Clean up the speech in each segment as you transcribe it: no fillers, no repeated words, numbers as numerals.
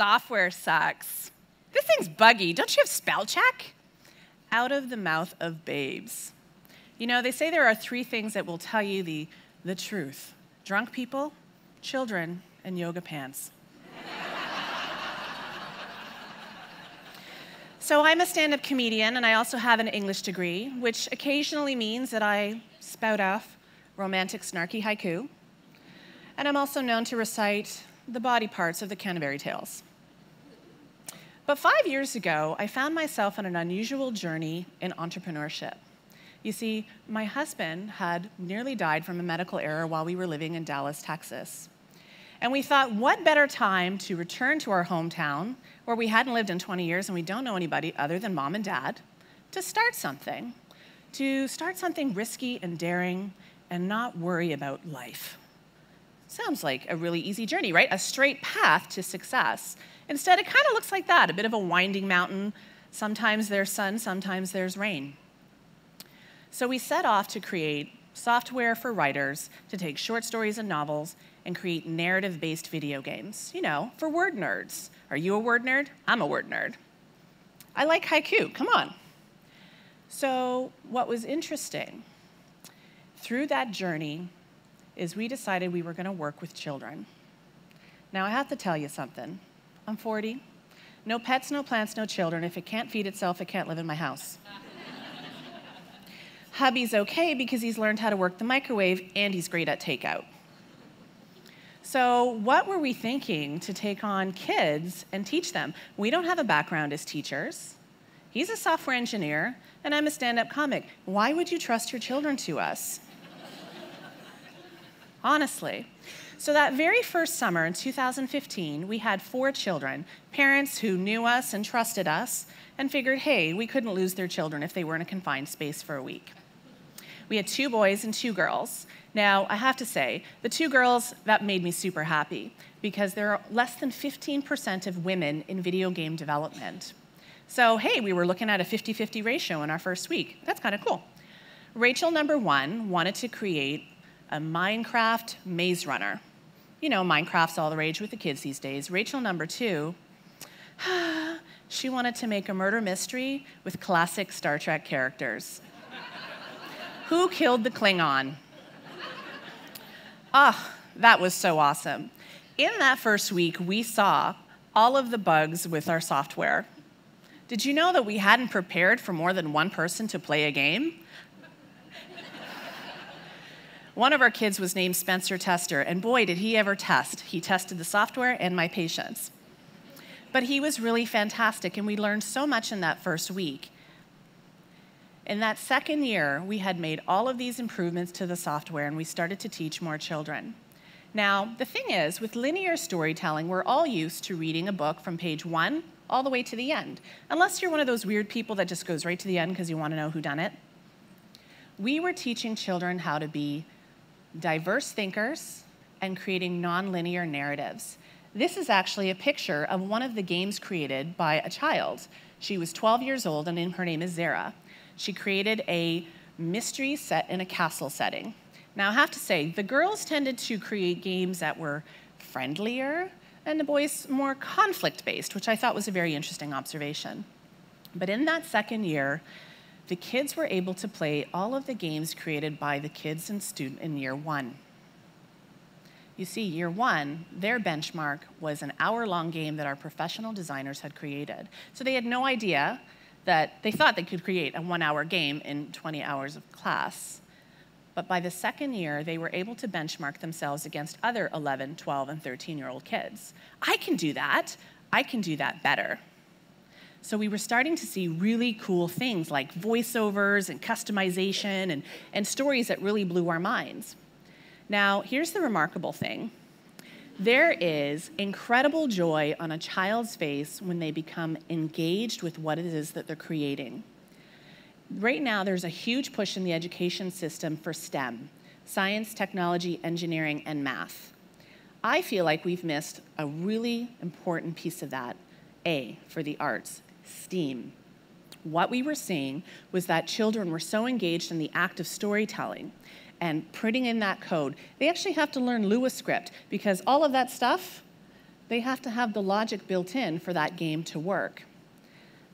software sucks. This thing's buggy. Don't you have spell check? Out of the mouth of babes. You know, they say there are 3 things that will tell you the truth. Drunk people, children, and yoga pants. So I'm a stand-up comedian, and I also have an English degree, which occasionally means that I spout off romantic, snarky haiku. And I'm also known to recite the body parts of the Canterbury Tales. But 5 years ago, I found myself on an unusual journey in entrepreneurship. You see, my husband had nearly died from a medical error while we were living in Dallas, Texas. And we thought, what better time to return to our hometown, where we hadn't lived in 20 years and we don't know anybody other than mom and dad, to start something risky and daring and not worry about life. Sounds like a really easy journey, right? A straight path to success. Instead, it kind of looks like that, a bit of a winding mountain. Sometimes there's sun, sometimes there's rain. So we set off to create software for writers to take short stories and novels and create narrative-based video games, you know, for word nerds. Are you a word nerd? I'm a word nerd. I like haiku, come on. So what was interesting through that journey is we decided we were going to work with children. Now, I have to tell you something. I'm 40. No pets, no plants, no children. If it can't feed itself, it can't live in my house. Hubby's okay because he's learned how to work the microwave and he's great at takeout. So what were we thinking to take on kids and teach them? We don't have a background as teachers. He's a software engineer, and I'm a stand-up comic. Why would you trust your children to us? Honestly. So that very first summer in 2015, we had 4 children, parents who knew us and trusted us, and figured, hey, we couldn't lose their children if they were in a confined space for a week. We had 2 boys and 2 girls. Now, I have to say, the 2 girls, that made me super happy, because there are less than 15% of women in video game development. So, hey, we were looking at a 50-50 ratio in our first week. That's kind of cool. Rachel, number 1, wanted to create a Minecraft maze runner. You know, Minecraft's all the rage with the kids these days. Rachel, number 2, she wanted to make a murder mystery with classic Star Trek characters. Who killed the Klingon? Ah, that was so awesome. In that first week, we saw all of the bugs with our software. Did you know that we hadn't prepared for more than 1 person to play a game? One of our kids was named Spencer Tester, and boy, did he ever test. He tested the software and my patience. But he was really fantastic, and we learned so much in that first week. In that second year, we had made all of these improvements to the software, and we started to teach more children. Now, the thing is, with linear storytelling, we're all used to reading a book from page 1 all the way to the end, unless you're one of those weird people that just goes right to the end because you want to know who done it. We were teaching children how to be diverse thinkers and creating nonlinear narratives. This is actually a picture of one of the games created by a child. She was 12 years old, and her name is Zara. She created a mystery set in a castle setting. Now, I have to say, the girls tended to create games that were friendlier, and the boys more conflict-based, which I thought was a very interesting observation. But in that second year, the kids were able to play all of the games created by the kids in year 1. You see, year 1, their benchmark was an hour-long game that our professional designers had created. So they had no idea that they thought they could create a 1-hour game in 20 hours of class. But by the second year, they were able to benchmark themselves against other 11, 12, and 13-year-old kids. I can do that. I can do that better. So we were starting to see really cool things like voiceovers and customization and stories that really blew our minds. Now, here's the remarkable thing. There is incredible joy on a child's face when they become engaged with what it is that they're creating. Right now, there's a huge push in the education system for STEM, science, technology, engineering, and math. I feel like we've missed a really important piece of that, A, for the arts, STEAM. What we were seeing was that children were so engaged in the act of storytelling and putting in that code. They actually have to learn Lua script because all of that stuff, They have to have the logic built in for that game to work.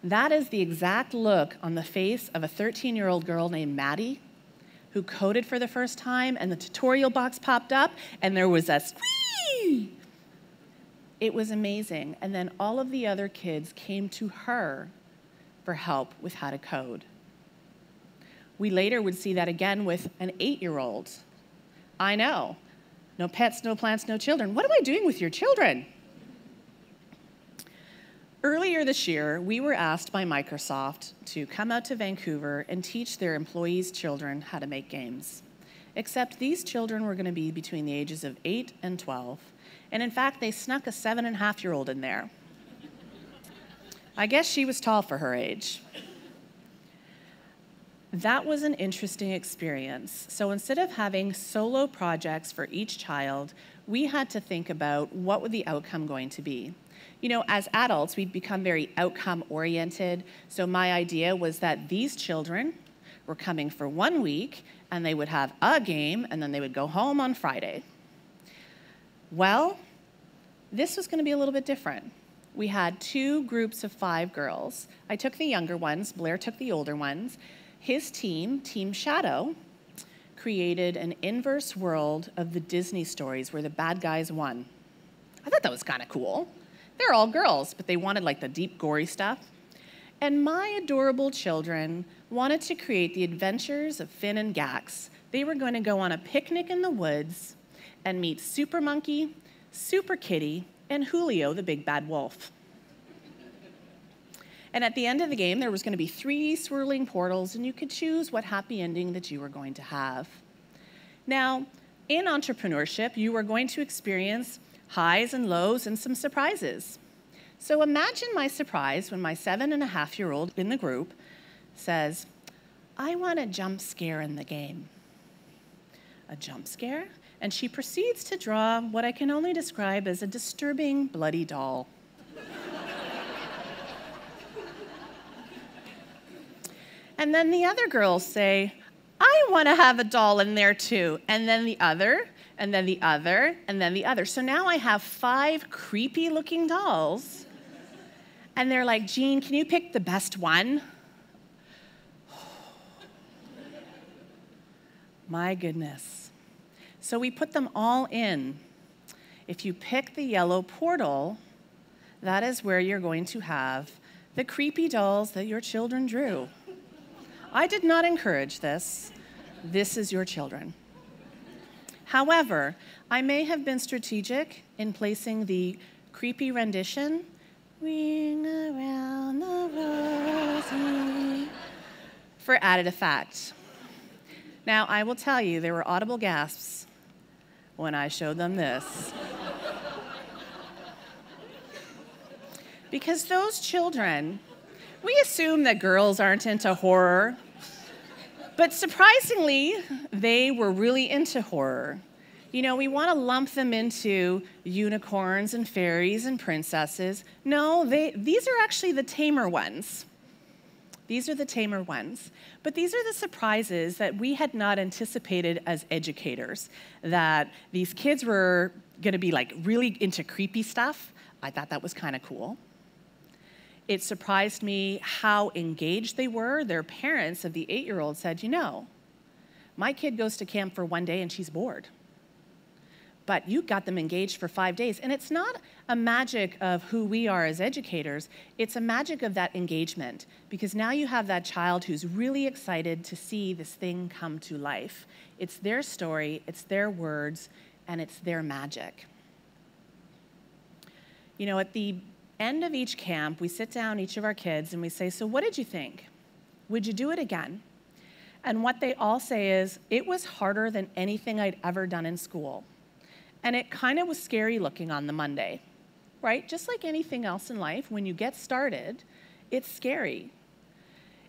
That is the exact look on the face of a 13-year-old girl named Maddie, who coded for the first time, and the tutorial box popped up, and there was a squee! It was amazing. And then all of the other kids came to her for help with how to code. We later would see that again with an 8-year-old. I know. No pets, no plants, no children. What am I doing with your children? Earlier this year, we were asked by Microsoft to come out to Vancouver and teach their employees' children how to make games. Except these children were going to be between the ages of 8 and 12. And in fact, they snuck a 7.5-year-old in there. I guess she was tall for her age. That was an interesting experience. So instead of having solo projects for each child, we had to think about what would the outcome going to be. You know, as adults, we've become very outcome-oriented. So my idea was that these children were coming for 1 week, and they would have a game, and then they would go home on Friday. Well, this was going to be a little bit different. We had 2 groups of 5 girls. I took the younger ones. Blair took the older ones. His team, Team Shadow, created an inverse world of the Disney stories where the bad guys won. I thought that was kind of cool. They're all girls, but they wanted like the deep, gory stuff. And my adorable children wanted to create the adventures of Finn and Gax. They were going to go on a picnic in the woods and meet Super Monkey, Super Kitty, and Julio, the big bad wolf. And at the end of the game, there was going to be 3 swirling portals, and you could choose what happy ending that you were going to have. Now, in entrepreneurship, you are going to experience highs and lows and some surprises. So imagine my surprise when my 7.5-year-old in the group says, I want a jump scare in the game. A jump scare? And she proceeds to draw what I can only describe as a disturbing, bloody doll. And then the other girls say, I want to have a doll in there too. And then the other, and then the other, and then the other. So now I have 5 creepy-looking dolls. And they're like, Jean, can you pick the best one? My goodness. So we put them all in. If you pick the yellow portal, that is where you're going to have the creepy dolls that your children drew. I did not encourage this. This is your children. However, I may have been strategic in placing the creepy rendition, Ring Around the Rosie, for added effect. Now, I will tell you, there were audible gasps when I showed them this. Because those children, we assume that girls aren't into horror, but surprisingly, they were really into horror. You know, we want to lump them into unicorns and fairies and princesses. No, these are actually the tamer ones. These are the tamer ones. But these are the surprises that we had not anticipated as educators, that these kids were going to be like really into creepy stuff. I thought that was kind of cool. It surprised me how engaged they were. Their parents of the 8-year-old said, you know, my kid goes to camp for 1 day and she's bored. But you got them engaged for 5 days. And it's not a magic of who we are as educators. It's a magic of that engagement. Because now you have that child who's really excited to see this thing come to life. It's their story, it's their words, and it's their magic. You know, at the end of each camp, we sit down, each of our kids, and we say, so what did you think? Would you do it again? And what they all say is, it was harder than anything I'd ever done in school. And it kind of was scary looking on the Monday, right? Just like anything else in life, when you get started, it's scary.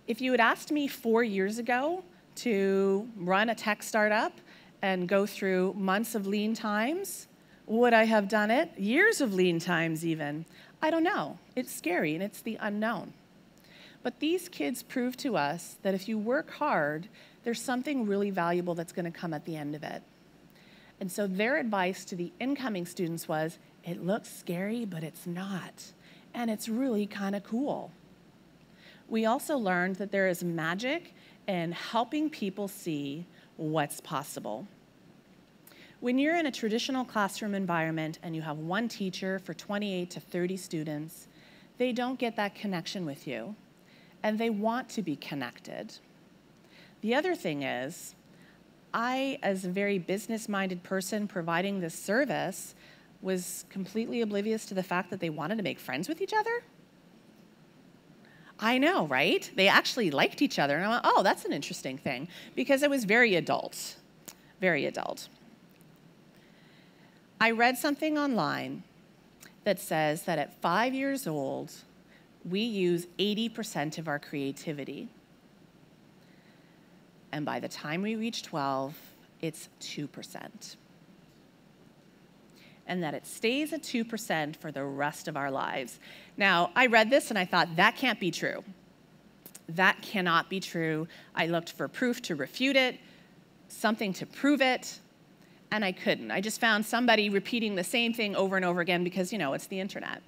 If you had asked me 4 years ago to run a tech startup and go through months of lean times, would I have done it? Years of lean times even. I don't know. It's scary, and it's the unknown. But these kids prove to us that if you work hard, there's something really valuable that's going to come at the end of it. And so their advice to the incoming students was, It looks scary, but it's not. And it's really kind of cool. We also learned that there is magic in helping people see what's possible. When you're in a traditional classroom environment and you have one teacher for 28 to 30 students, they don't get that connection with you, and they want to be connected. The other thing is, I, as a very business-minded person providing this service, was completely oblivious to the fact that they wanted to make friends with each other. I know, right? They actually liked each other, and I went, oh, that's an interesting thing, because it was very adult, very adult. I read something online that says that at 5 years old, we use 80% of our creativity. And by the time we reach 12, it's 2%. And that it stays at 2% for the rest of our lives. Now, I read this and I thought, that can't be true. That cannot be true. I looked for proof to refute it, something to prove it, and I couldn't. I just found somebody repeating the same thing over and over again because, it's the internet.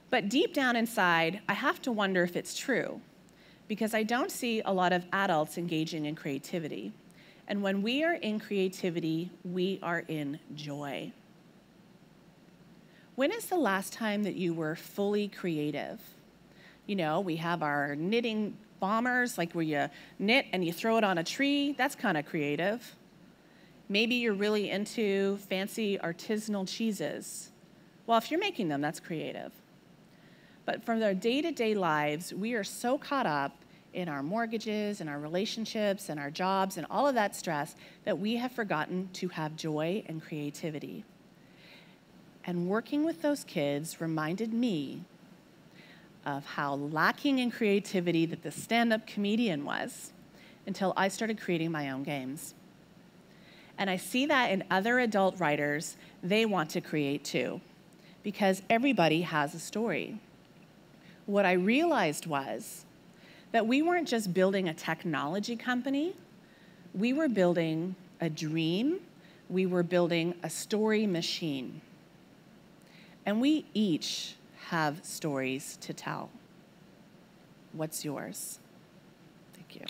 But deep down inside, I have to wonder if it's true, because I don't see a lot of adults engaging in creativity. And when we are in creativity, we are in joy. When is the last time that you were fully creative? We have our knitting bombers, like where you knit and you throw it on a tree. That's kind of creative. Maybe you're really into fancy artisanal cheeses. Well, if you're making them, that's creative. But from our day-to-day lives, we are so caught up in our mortgages and our relationships and our jobs and all of that stress that we have forgotten to have joy and creativity. And working with those kids reminded me of how lacking in creativity that the stand-up comedian was until I started creating my own games. And I see that in other adult writers, they want to create too, because everybody has a story. What I realized was that we weren't just building a technology company, we were building a dream, we were building a story machine. And we each have stories to tell. What's yours? Thank you.